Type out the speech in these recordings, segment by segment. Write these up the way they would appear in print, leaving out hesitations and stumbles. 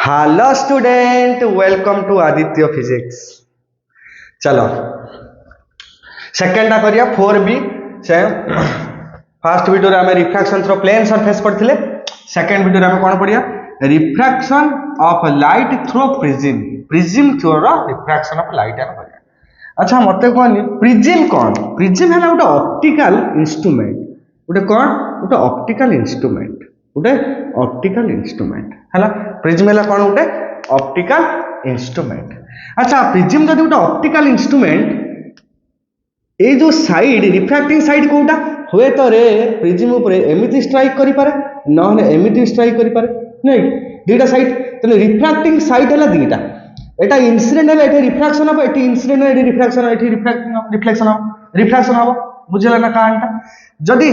Hello student, welcome to Aditya physics. चलो सेकेंडा करिया 4b से फर्स्ट वीडियो रे हमें रिफ्रैक्शन थ्रू प्लेन सरफेस पढ़थिले। सेकेंड वीडियो रे हमें कोन पढ़िया refraction of light through prism. Prism through रो रिफ्रैक्शन ऑफ लाइट आम पढ़िया। अच्छा मते कहनी प्रिज्म कोन? प्रिज्म हैला उटा ऑप्टिकल इंस्ट्रूमेंट। उटे कोन? उटा ऑप्टिकल इंस्ट्रूमेंट। उटे ऑप्टिकल इंस्ट्रूमेंट हैला। प्रिज्म हैला कोन? उटे ऑप्टिकल इंस्ट्रूमेंट। अच्छा प्रिज्म जदि उटा ऑप्टिकल इंस्ट्रूमेंट ए जो साइड रिफ्रैक्टिंग साइड कोटा हुए तो रे प्रिज्म ऊपर एमिति स्ट्राइक करि पारे नहले एमिति स्ट्राइक करि पारे नै दुटा साइड। तने रिफ्रैक्टिंग साइड हैला दुटा। एटा इंसिडेंट हैला एठी रिफ्रैक्शन हो एठी इंसिडेंट एठी रिफ्रैक्शन एठी रिफ्लेक्शन हो बुझला ना कांटा। जदि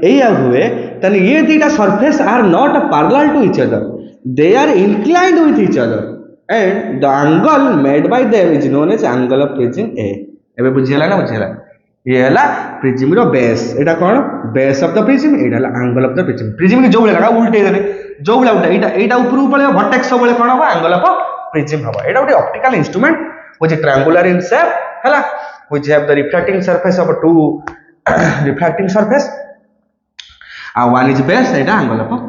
एया हुए तने ये दुटा surface are not parallel to each other, they are inclined with each other and the angle made by them is known as angle of prism A। एबे बुझियला ना बुझियला ये हला प्रिज्म रो बेस। एटा कोन? Base of the prism. एटा हला angle of the prism. Prism के जो बले लगा उल्टे देले जो बले उल्टा एटा ऊपर पळे वर्टेक्स सब बले कोन हो एंगल ऑफ प्रिज्म हो। एटा उटे optical instrument which is triangular in shape हला which have the refracting surface of two refracting surface आ वन इज बेस। एटा एंगल ऑफ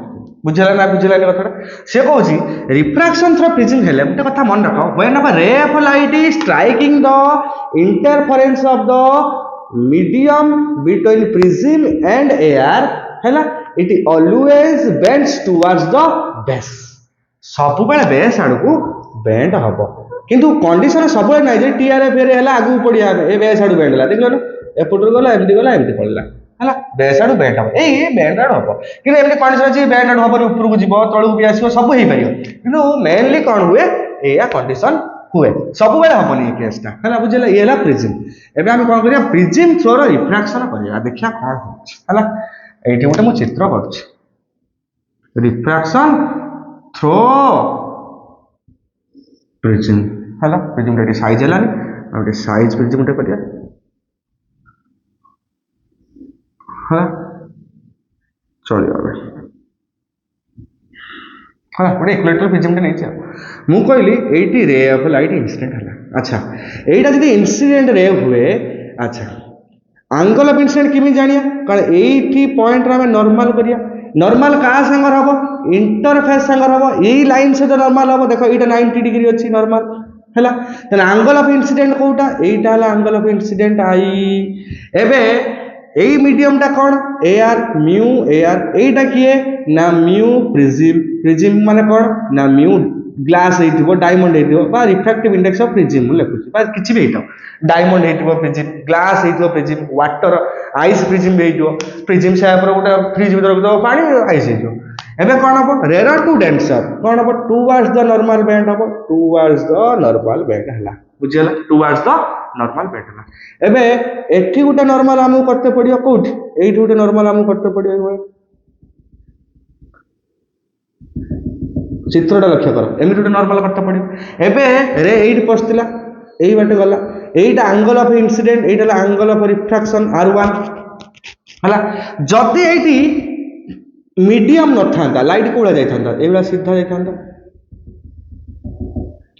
बुझला ना बुझला कथा से कहूँ रिफ्रैक्शन थ्रू प्रिज्म हेले गोटे कथा मन रख whenever ray of light is striking the interference of the medium between prism and air हैला it always bends towards the base. सब बेले बेस आड़ को बेंड हबो किंतु कंडीशन सब बेले नै जे टीआरएफ रे हैला आगु पड़िया ए बेस आड़ बेंड ला देखलो ना एपटर गला एमती पड़ला हला बेस आड़ बेंड हम ए बेंड आड़ हम कि एमती कंडीशन अछि बेंड आड़ हम ऊपर को जीवो तळु भी आसीबो सब हेई परियो किंतु मेनली कोन हुए एया कंडीशन हुए सब बेले हमनी केसटा हला बुझला ये हला प्रिज्म। एबे हम कोन करिया प्रिज्म थ्रू रिफ्रैक्शन करिया देखिया कोन होछ हला एठी गोटे मु चित्र करछ रिफ्रैक्शन थ्रू प्रिज्म हला प्रिज्म रेडी साइज हलानी गोटे साइज प्रिज्म गोटे करिया हाँ चलिए हाँ गोटे इक्वेटर प्रिज्म नहीं मु कहली एटी रे ऑफ लाइट इंसिडेंट है। अच्छा एटा जदि इंसिडेंट रे हुए अच्छा एंगल ऑफ इंसिडेंट किमी जानिया कारण एठी पॉइंट रे हम नॉर्मल करिया नॉर्मल का संगर हबो इंटरफेस संगर हबो एई लाइन से तो नॉर्मल हबो देखो एटा 90 डिग्री अछि नॉर्मल हैला तने एंगल ऑफ इंसिडेंट कोटा एटा हला एंगल ऑफ इंसिडेंट आई। एबे एई मीडियम टा कोन एआर म्यू एआर एटा किए ना म्यू प्रिज्म प्रिज्म माने कोन ना म्यू ग्लास हेतिबो डायमंड हेतिबो बा रिफ्रैक्टिव इंडेक्स ऑफ प्रिज्म लेखुची बा किछि भी हेतो डायमंड हेतिबो प्रिज्म ग्लास हेतिबो प्रिज्म वाटर आइस प्रिज्म हेतिबो प्रिज्म से पर गोटे फ्रिज भीतर रख दो पानी आइस हेतिबो। एबे कोन हबो रेयर टू डेंसर कोन हबो टुवर्ड्स द नॉर्मल बैंड हबो टुवर्ड्स द नॉर्मल बैंड हला बुझियला टुवर्ड्स द नॉर्मल बैंड हला। एबे एठी गोटे नॉर्मल हमु करते पड़ियो कोठी एठी गोटे नॉर्मल हमु करते पड़ियो चित्रटा लक्ष्य कर एमि गोटे नॉर्मल करते पड़ियो। एबे रे एठी पस्तिला एई बाटे गला एईटा एंगल ऑफ इंसिडेंट एईटा एंगल ऑफ रिफ्रैक्शन r1 हला जदी एठी मीडियम न थांता लाइट कोला जाय थांता एबा सीधा जाय थांता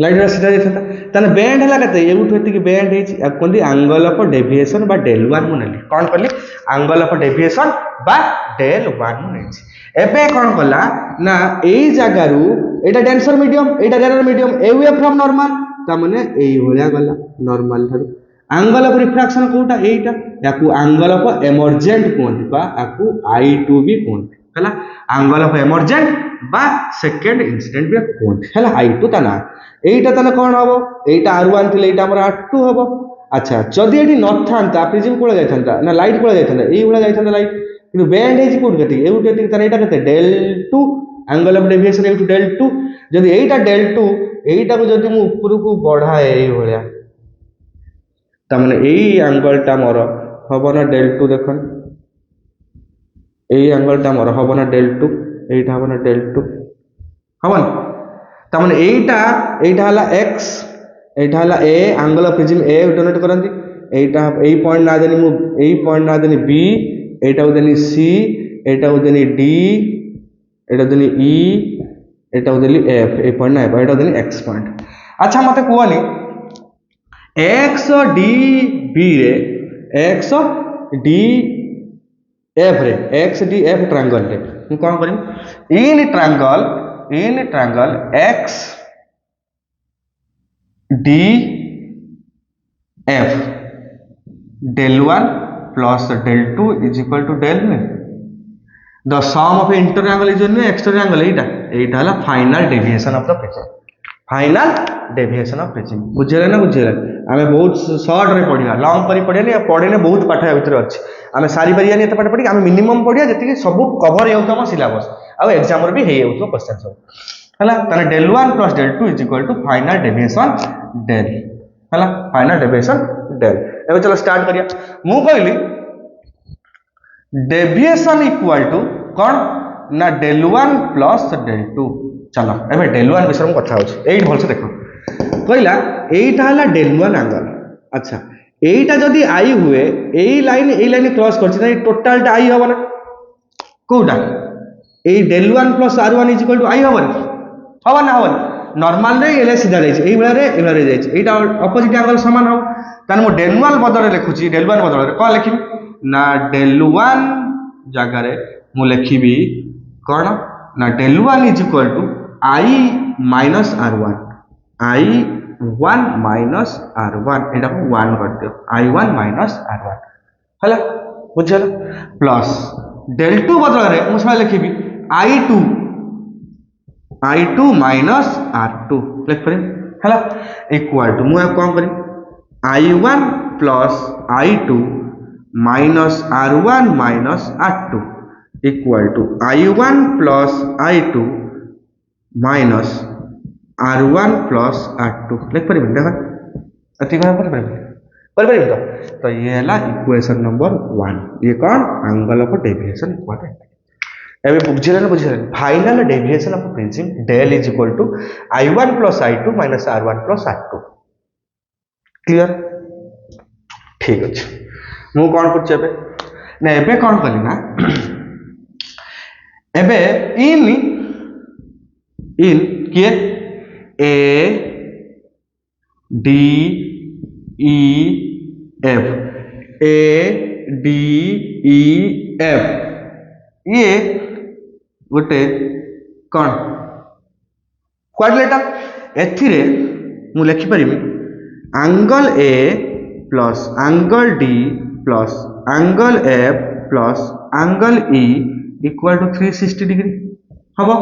लाइट रा सीधा जाय थांता तने बैंड हला कते एउठ हेति कि बैंड हेछि कोंदी एंगल ऑफ डेविएशन बा del 1 मुनली कोन करली एंगल ऑफ डेविएशन बा del 1 मुनेछि। एबे कोन कला ना एई जगह रु एटा डेंसर मीडियम एटा rare medium away from normal ता माने एई होया गला नॉर्मल थारु एंगल ऑफ रिफ्रैक्शन कोटा एटा याकू एंगल ऑफ एमर्जेंट कोंती बा याकू I2 भी कोंती हला एंगल ऑफ एमर्जेंट बा सेकंड इंसिडेंट भी कोंती हला I2 ता ना एटा तने कोन हबो एटा r1 थिले एटा हमर r2 हबो। अच्छा जदी एठी न थांता प्रिज्म कोला जाय थांता ना लाइट कोला जाय थांता एई उला जाय थांता लाइट किंतु बैंड हेछि कोड कते एउ कते तने एटा कते del 2 एंगल ऑफ डेविएशन एउ del 2 जदी एटा del 2 एटा को जदी मु ऊपर को बढ़ा एई होया ता माने एई एंगल टा मोर हबो ना del 2 देखन एई एंगल टा मोर हबो ना del 2 एटा हबो ना del 2 हबन ता माने एटा हला x एटा हला a angle of prism a denote करंती एटा एई पॉइंट ना देनी मु एई पॉइंट ना देनी b एटा देनी c एटा देनी d Etah Delhi E Etah Delhi F A point ना एटा देली एक्स पॉइंट। अच्छा मते कहनी एक्स डी बी रे एक्स डी एफ रे एक्स डी एफ ट्रायंगल रे मु कोन करिम in triangle X D F del 1 plus del 2 is equal to del में the sum of intertriangle is only extratriangle एटा हला final deviation of the prism final deviation of prism बुझेले ना बुझेले आमे बहुत शॉर्ट रे पढिया लॉन्ग परी पढियानी पढेने बहुत पाठ या भीतर अछि आमे सारी परियानी एत पाठ पढी आमे मिनिमम पढिया जति सब कवर हेउ तम सिलेबस आ एग्जाम रे भी हे हेउ तो क्वेश्चन सब हला तने del 1 plus del 2 is equal to final deviation del हला फाइनल डेविएशन del एबे चलो स्टार्ट करिया मु कहली डेविएशन इक्वल टू कौन ना del 1 plus del 2 चलो एबे del 1 विषय में कथा होछि एई भल से देखो कहला एईटा हला del 1 एंगल अच्छा एईटा जदी आई हुए एई लाइन क्रॉस करछि त टोटल टा आई होबना कोडा एई del 1 plus r1 is equal to i होबना नॉर्मल रे एले सीधा जाइछ एई बेला रे जाइछ एईटा ऑपोजिट एंगल समान हो तान मो del 1 बदल रे लिखुछि del 1 बदल रे कोन लिखिबी ना del 1 जगह रे मु लिखिबी कोन ना del 1 is equal to i minus r1 i1 minus r1 एटा को 1 कर दियो i1 minus r1 हला बुझल प्लस del 2 बदल रे मु सब लिखिबी i2 minus r2 लिख परे हला इक्वल टू मु कोन करी i1 plus i2 minus r1 minus r2 equal to i1 plus i2 minus r1 plus r2 लिख परिबे देखो अति कहां परिबे तो ये हैला इक्वेशन नंबर 1 ये कौन एंगल ऑफ डेविएशन इक्वल है एबे बुझिले final deviation of prism del is equal to i1 plus i2 minus r1 plus r2 clear ठीक अछि मु कोन करछ एबे ना एबे कोन कली ना एबे इन के ए डी ई एफ ये गोटे कौन क्वाड्रिलेटरल एथिरे मु लिखि परिबी angle A plus angle D plus angle F plus angle E equal to 360 degree हबो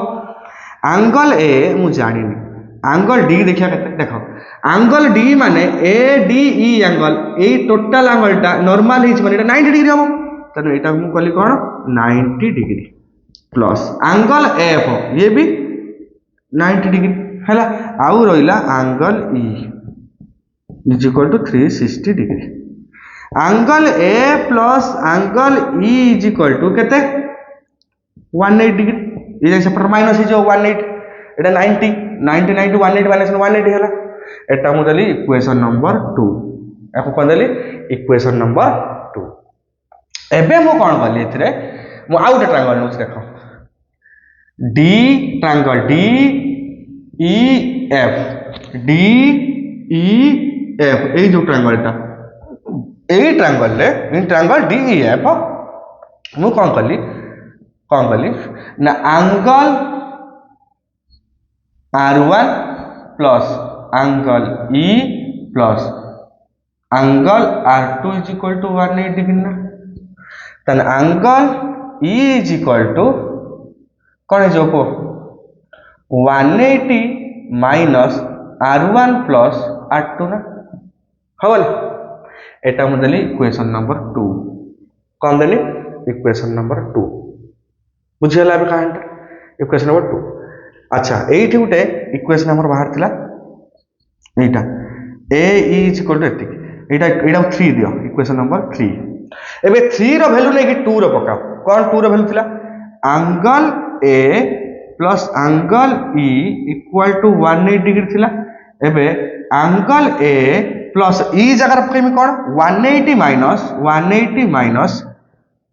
एंगल ए मु जानिनी एंगल डी देखिया केते देखो एंगल डी माने A D E angle A total एंगलटा नॉर्मल हिच माने एटा 90 डिग्री हबो तने एटा मु कहली कोन 90 डिग्री प्लस एंगल एफ ये भी 90 डिग्री हैला आउ रहिला angle E is equal to 360 degree angle A plus angle E is equal to केते 180 डिग्री ये सेपटर माइनस जो 180 एटा 90 90 90 180 माइनस 180 हैला एटा मु देली इक्वेशन नंबर 2 एको कोन देली इक्वेशन नंबर 2 एबे मु कोन करली एथरे मु आउट ट्रायंगल नुच देखो D triangle D E F ए जो ट्रायंगलटा ए ट्रायंगल ले in triangle D E F मु कोन करली ना angle r1 plus angle e plus angle r2 is equal to 180 degree ना तन angle e is equal to कौन है जो को 180 माइनस r1 प्लस r2 ना हवल एटा मु देली इक्वेशन नंबर 2 कौन देली इक्वेशन नंबर 2 बुझियला अब कांटा इक्वेशन नंबर 2 अच्छा एठी उटे इक्वेशन नंबर बाहर थिला एटा a इज इक्वल टू एटा 3 दियो इक्वेशन नंबर 3 एबे 3 रो वैल्यू लेके 2 रो पकाओ कोन 2 रो वैल्यू थिला angle a plus angle e equal to 180 degree थिला एबे एंगल a प्लस e जगह पकेमी कोन 180 minus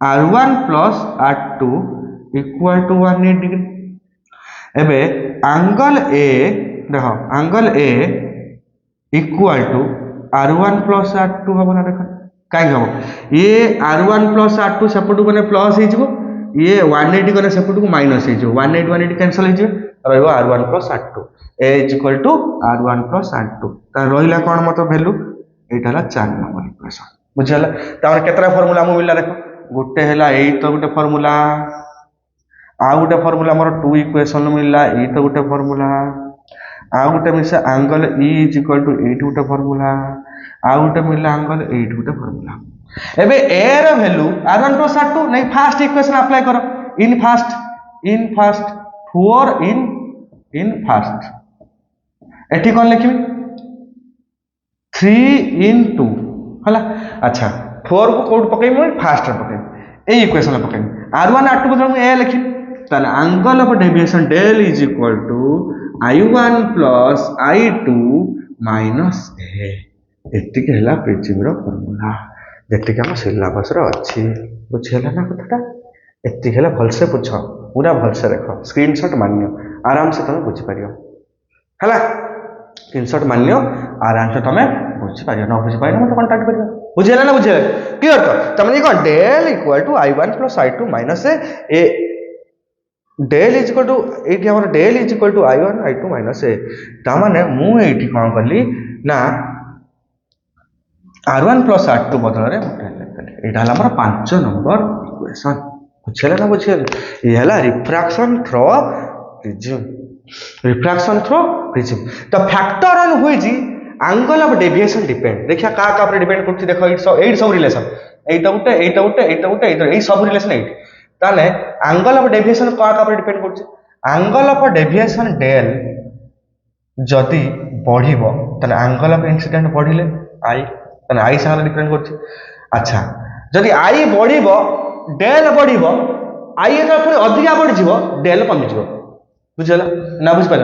r1 plus r2 equal to 180 degree एबे एंगल ए देख angle A equal to R1 plus R2 हम ना देख कहीं हम ये R1 प्लस R2 सेपटू गने प्लस हो ये 180 गने सेपटू माइनस हो 180 कैंसल हो रहिबो R1 plus R2 A is equal to R1 plus R2 ता रहिला कोन मत वैल्यू एटा हला 4 नंबर इक्वेशन बुझला तार केतरा फार्मूला मो मिलला देखो गोटे हला एई तो गोटे फार्मूला आ गोटे फार्मूला मोर 2 इक्वेशन मिलला एई तो गोटे फार्मूला आ गोटे मिसा angle E is equal to 8 गोटे फार्मूला आ गोटे मिलला एंगल 8 गोटे फार्मूला एबे ए रो वैल्यू R1 प्लस R2 नहीं फर्स्ट इक्वेशन अप्लाई करो इन फर्स्ट 4 इन फर्स्ट एठी कोन लिखिबी 3 इन 2 हला अच्छा 4 को कोड पकइमु फर्स्ट रे पकइमु ए इक्वेशन पकइमु R1 R2 बदल में ए लिखिबी तन angle of deviation del is equal to I1 plus I2 minus A एतिक हला प्रिंसिपल रो फार्मूला जेतिक हम सिलेबस रो अछि बुझेला ना कथटा एतिक हला भलसे पूछ पूरा भलसे देखो स्क्रीनशॉट मानियो आराम से तुम बुझी पारियो हला स्क्रीनशॉट मानियो आराम से तुम बुझी पारियो न बुझी पाइनो मत कांटेक्ट करियो बुझेला ना बुझे क्लियर तो तमने को del equal to I1 plus I2 minus A del is equal to एटी हमर del is equal to I1 I2 minus A ता माने मु एटी कोन करली ना R1 प्लस R2 बदल रे एटा हला हमर 5 नंबर इक्वेशन बुझेला ना बुझेला ये हला रिफ्रैक्शन थ्रू प्रिज्म तो फैक्टर ऑन हुई जी एंगल ऑफ डेविएशन डिपेंड देखिया का पर डिपेंड करती देखो 8 सब रिलेशन एटा सब रिलेशन 8 ताले एंगल ऑफ डेविएशन का पर डिपेंड करती एंगल ऑफ डेविएशन डेल जदि बढ़िबो तने एंगल ऑफ इंसिडेंट बढ़िले आई तने आई साथ डिपेंड करती अच्छा जदि आई बढ़िबो डेल बढ़िबो आई एटा पुनी अधिका बढ़ जिवो डेल कमी जिवो बुझला ना बुझ पाइल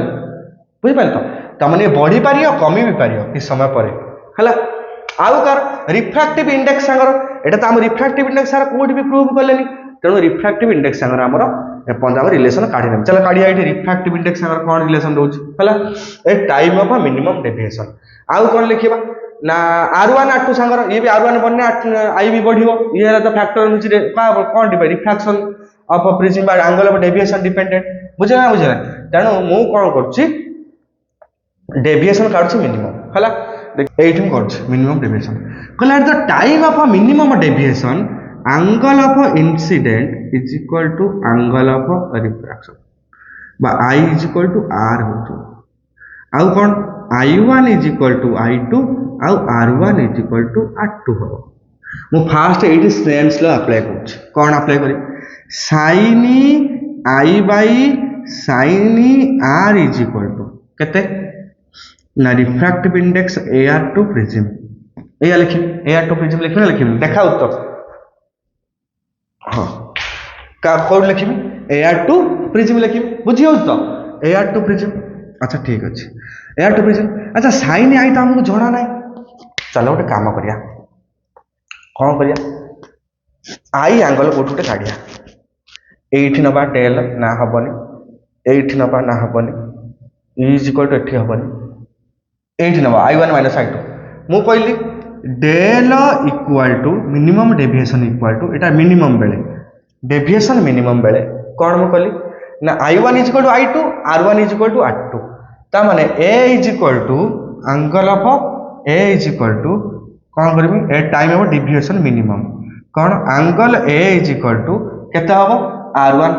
तो तमने बढ़ी पारियो कमी भी पारियो कि समय परे हला आउ कार रिफ्रैक्टिव इंडेक्स संगर एटा त हम रिफ्रैक्टिव इंडेक्स सारा कोड भी प्रूव करलेनी तेणु रिफ्रैक्टिव इंडेक्स संगर हमर पंजाब रिलेशन काढी नै चला काढिया एठी रिफ्रैक्टिव इंडेक्स संगर कोन रिलेशन दोछि हला ए टाइम ऑफ मिनिमम डेविएशन आउ कोन लिखिबा ना R1 R2 संगर ये भी R1 बनने आई भी बढ़ियो ये तो फैक्टर नुची रे का कोन depend refraction of prism by angle of deviation dependent बुझला तेणु मु कोन करछि डेविएशन काढछि मिनिमम हला एठिम करछि मिनिमम डेविएशन कहला at the time of minimum deviation angle of incident is equal to angle of refraction बा I is equal to R होतो आउ कोन I1 is equal to I2 आउ R1 is equal to R2 हो मु fast एठी Snell's law apply करछि कोन apply करी sin I by sin R is equal to केते ना रिफ्रैक्टिव इंडेक्स AR2 प्रिज्म एया लिखि AR2 प्रिज्म लिखि ना लिखि देखा उत्तर हां का कोड लिखि AR2 प्रिज्म लिखि बुझियो तो AR2 प्रिज्म अच्छा ठीक अछि AR2 प्रिज्म अच्छा sin I त हमको जणा नै चलो ଗୋଟେ काम करिया कोन करिया I एंगल कोठुटे काढिया एठी नबा टेल ना हबनी एठी नबा ना हबनी E इज इक्वल टू एठी हबनी एठी नबा I1 माइनस I2 मु कहली del equal to minimum deviation equal to एटा मिनिमम बेले डेविएशन मिनिमम बेले कोन मु कहली ना I1 is equal to I2 R1 is equal to R2 ता माने A is equal to angle of A is equal to कोन करबी ए टाइम ऑफ डेविएशन मिनिमम कोन angle A is equal to केते हबो R1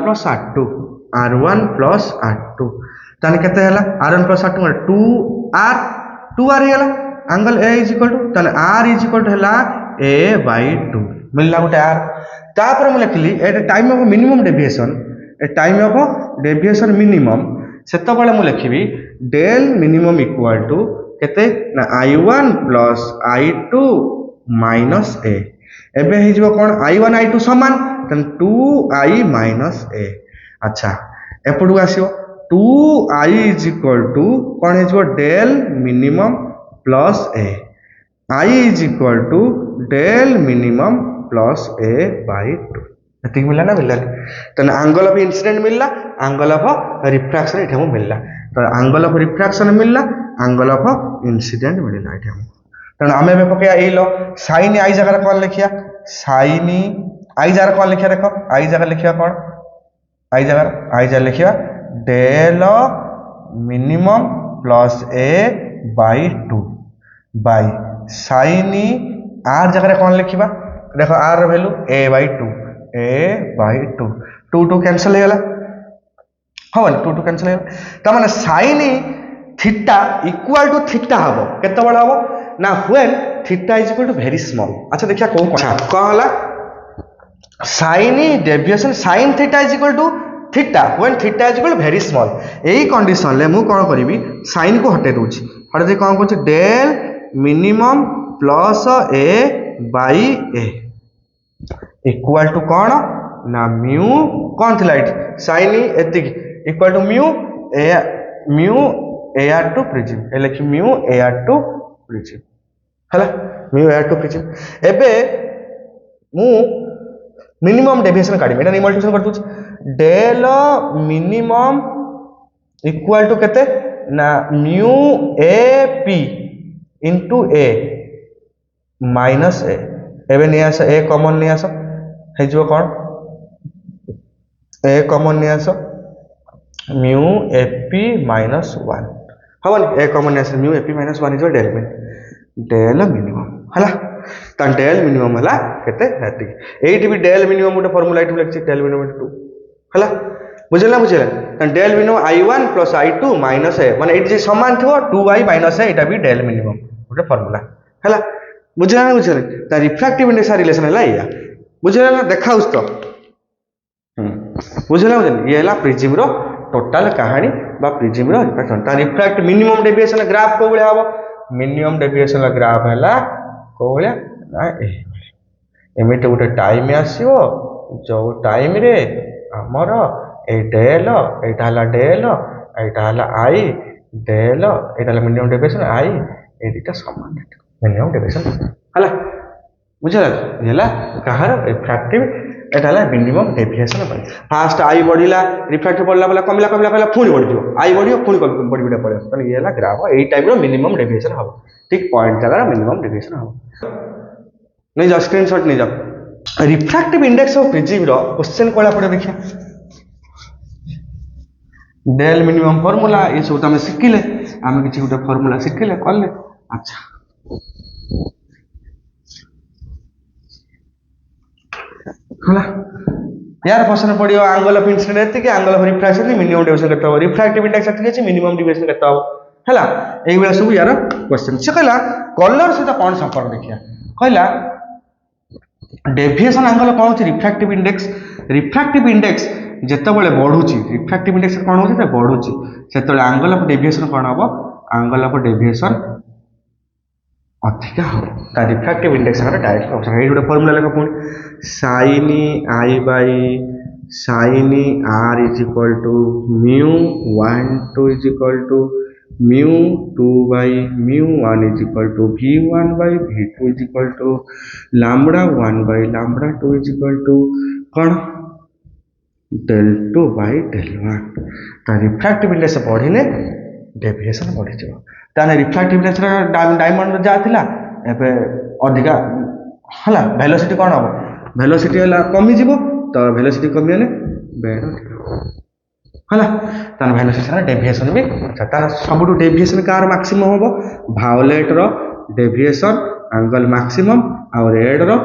प्लस R2 ताने केते हला R1 प्लस R2 2R हेला angle A is equal to ताने R इज इक्वल टू हला A बाय 2 मिलला गोटे R तापर हम लिखली at time of minimum deviation ए टाइम ऑफ डेविएशन मिनिमम सेत बेले मु लिखिबी डेल मिनिमम इक्वल टू केते ना I1 plus I2 minus A एबे हे जिवो कोन I1 I2 समान तन 2I माइनस A अच्छा एपडू आसीओ 2I इज इक्वल टू कोन हे जिवो del minimum plus A I is equal to del minimum plus A bye 2 एतिक मिलला ना मिलला तो एंगल ऑफ इंसिडेंट मिलला एंगल ऑफ रिफ्रैक्शन एठा हमो मिलला तो एंगल ऑफ रिफ्रैक्शन मिलला एंगल ऑफ इंसिडेंट मिलला एठा हमो तो आमे बे पके ए लो sin आई जगह रे कोन लिखिया sin आई जगह कोन लिखिया देखो आई जगह लिखिया कोन आई जगह लिखिया del minimum plus a bye 2 by sin r जगह कौन लिखा देखो r value a bye 2 2 2 cancel हो गला हम 2 2 कैंसिल हो गला त माने sin theta equal to theta हबो केते बड़ हबो ना when theta is equal to very small अच्छा देखिया कोन हला sin deviation sin theta is equal to theta when theta is equal to very small एही कंडीशन ले मु कोन करबी sin को हटे दोछि हटे कोन कोन del minimum plus a by a equal to कौन ना म्यू कौन थिला इट sin एतिक equal to mu ar to prism ए लिखि म्यू ar टू प्रिज्म हला म्यू ar टू प्रिज्म एबे मु मिनिमम डेविएशन काढी एटा मल्टीप्लिकेशन कर दूछ डेल मिनिमम इक्वल टू केते ना mu ap into a minus a एबे नै आस a कॉमन नै आस हे जो कोन a कॉमन नै आस म्यू ap माइनस 1 हवन a कॉमन नै आस mu ap minus 1 is del minimum हला त डेल मिनिमम हला केते हेति एठी भी डेल मिनिमम गोटे फार्मूला एठी लिखछि डेल मिनिमम 2 हला बुझला त del minimum i1 plus i2 minus a माने एठी जे समान थो 2i माइनस a एटा भी डेल मिनिमम गोटे फार्मूला हला बुझला त रिफ्रैक्टिव इंडेक्स रिलेशन हला या बुझला ना देखाउस तो बुझला ये हला प्रिज्म रो टोटल कहानी बा प्रिज्म रो रिफ्रैक्शन ता रिफ्रैक्ट मिनिमम डेविएशन ग्राफ को बळे हबो मिनिमम डेविएशन ग्राफ हला को बळे ना एमिटे गोटे टाइम आसीबो जो टाइम रे हमर ए डेल एटा हला डेल एटा हला आई डेल एटा हला मिनिमम डेविएशन आई एटा समान मिनिमम डेविएशन हला बुझला येला कहार रिफ्रैक्टिव एटा हला मिनिमम डेविएशन बाय फास्ट आई बढ़िला रिफ्रैक्टिव बढ़ला वाला कमिला कहला पुनी बढ़ दियो आई बढ़ियो पुनी बढ़ बिडा पड़े तने येला ग्राफ एई टाइप रो मिनिमम डेविएशन हबो ठीक पॉइंट जगह मिनिमम डेविएशन हबो नहीं जा स्क्रीनशॉट नहीं जा रिफ्रैक्टिव इंडेक्स ऑफ प्रिज्म रो क्वेश्चन कोला पड़े देखिया डेल मिनिमम फार्मूला ये सब तमे सिखिले आमे किछि गोटे फार्मूला सिखिले करले अच्छा हला यार क्वेश्चन पडियो एंगल ऑफ इंसिडेंट एति कि angle of refraction minimum deviation करता हो रिफ्रैक्टिव इंडेक्स एति कि मिनिमम डेविएशन करता हो हला एई बेला सब यार क्वेश्चन से कहला कलर से तो कोन संपर्क देखिया कहला डेविएशन एंगल कोन होची रिफ्रैक्टिव इंडेक्स जत्ते बेले बढ़ुची रिफ्रैक्टिव इंडेक्स कोन होची त बढ़ुची सेतले एंगल ऑफ डेविएशन कोन हबो एंगल ऑफ डेविएशन अधिका हो ता रिफ्रैक्टिव इंडेक्स का डायरेक्ट ऑप्शन ए गोटे फार्मूला लेखा पुनी sin i by sin r is equal to mu 1 2 is equal to mu 2 by mu 1 is equal to v1 by v2 is equal to lambda 1 by lambda 2 is equal to कौन del 2 by del 1 ता refractive index बढ़िने deviation बढ़ी जाओ ताने refractive index diamond जा थिला एबे अधिका हला वेलोसिटी कोन हो वेलोसिटी हला कमी जीवो तो वेलोसिटी कमी हले बेड हला ताने वेलोसिटी रा डेविएशन भी अच्छा ता सबटु डेविएशन कार मैक्सिमम होबो वायोलेट रो डेविएशन एंगल मैक्सिमम और रेड रो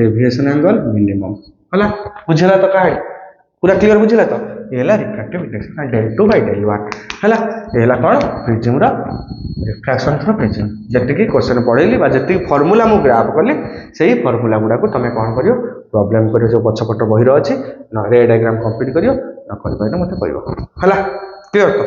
डेविएशन एंगल मिनिमम हला बुझला तो काहे पूरा क्लियर बुझला तो येला refractive index del 2 by del 1 हला येला कोन प्रिज्म रा रिफ्रैक्शन थ्रू प्रिज्म जति कि क्वेश्चन पढैली बा जति फार्मूला मु ग्राफ करली सेही फार्मूला गुडा को तमे कोन करियो प्रॉब्लम करियो जो पछपट बहिर अछि न रे डायग्राम कंप्लीट करियो न करि पाइनो मते कहबो हला क्लियर तो